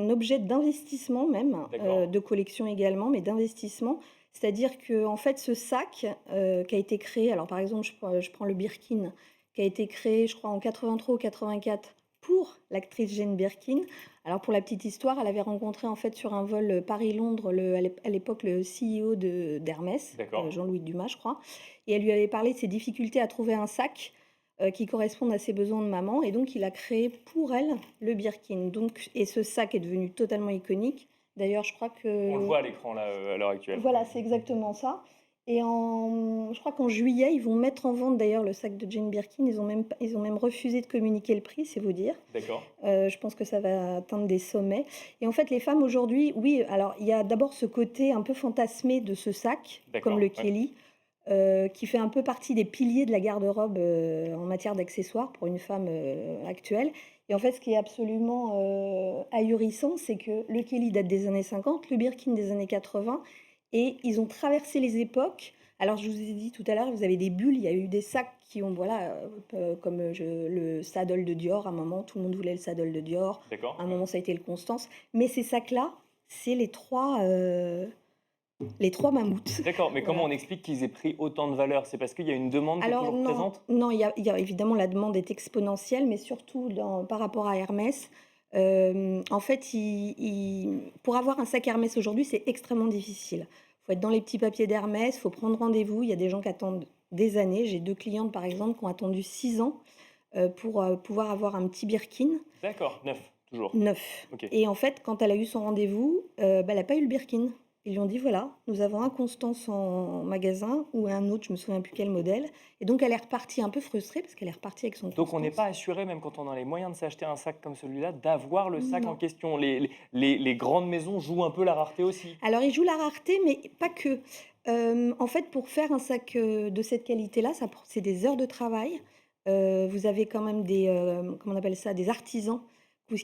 un objet d'investissement même, D'accord. de collection également, mais d'investissement. C'est-à-dire qu'en fait, ce sac, qui a été créé alors par exemple, je prends le Birkin, qui a été créé, je crois, en 83 ou 84 pour l'actrice Jane Birkin. Alors pour la petite histoire, elle avait rencontré en fait sur un vol, Paris-Londres, à l'époque le CEO d'Hermès, D'accord. Jean-Louis Dumas, je crois, et elle lui avait parlé de ses difficultés à trouver un sac qui corresponde à ses besoins de maman. Et donc, il a créé pour elle le Birkin. Donc, et ce sac est devenu totalement iconique. D'ailleurs, je crois On le que voit à l'écran là, à l'heure actuelle. voilà, c'est exactement ça. Et je crois qu'en juillet, ils vont mettre en vente d'ailleurs le sac de Jane Birkin. Ils ont même refusé de communiquer le prix, c'est vous dire. D'accord. Je pense que ça va atteindre des sommets. Et en fait, les femmes aujourd'hui, oui, alors il y a d'abord ce côté un peu fantasmé de ce sac, comme D'accord, le ouais. Kelly, qui fait un peu partie des piliers de la garde-robe en matière d'accessoires pour une femme actuelle. Et en fait, ce qui est absolument ahurissant, c'est que le Kelly date des années 50, le Birkin des années 80, et ils ont traversé les époques. Alors, je vous ai dit tout à l'heure, vous avez des bulles, il y a eu des sacs qui ont, voilà, comme le saddle de Dior, à un moment, tout le monde voulait le saddle de Dior, à D'accord, un ouais. moment, ça a été le Constance. Mais ces sacs-là, c'est les trois mammouths. D'accord, mais comment Voilà. on explique qu'ils aient pris autant de valeur? C'est parce qu'il y a une demande qui est Alors toujours non, présente? non, il y a évidemment la demande est exponentielle, mais surtout par rapport à Hermès. En fait, pour avoir un sac Hermès aujourd'hui, c'est extrêmement difficile. Il faut être dans les petits papiers d'Hermès, il faut prendre rendez-vous. Il y a des gens qui attendent des années. J'ai deux clientes, par exemple, qui ont attendu 6 ans pour pouvoir avoir un petit Birkin D'accord, neuf, toujours. neuf. OK. Et en fait, quand elle a eu son rendez-vous, bah, elle n'a pas eu le Birkin. Ils lui ont dit, voilà, nous avons un Constance en magasin ou un autre, je me souviens plus quel modèle. Et donc, elle est repartie un peu frustrée parce qu'elle est repartie avec son Donc on n'est pas Constance. assuré, même quand on a les moyens de s'acheter un sac comme celui-là, d'avoir le sac en Non. question. Les grandes maisons jouent un peu la rareté aussi. Alors, ils jouent la rareté, mais pas que. En fait, pour faire un sac de cette qualité-là, c'est des heures de travail. Vous avez quand même comment on appelle ça, des artisans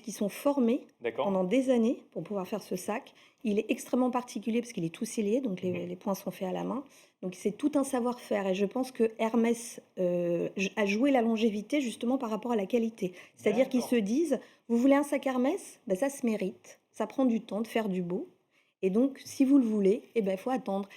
qui sont formés D'accord? pendant des années pour pouvoir faire ce sac. Il est extrêmement particulier parce qu'il est tout scellé, donc Mmh. les points sont faits à la main. Donc c'est tout un savoir-faire et je pense que Hermès a joué la longévité justement par rapport à la qualité. C'est-à-dire qu'ils se D'accord. disent, vous voulez un sac Hermès? Ben, ça se mérite. Ça prend du temps de faire du beau. Et donc, si vous le voulez, eh ben, il faut attendre.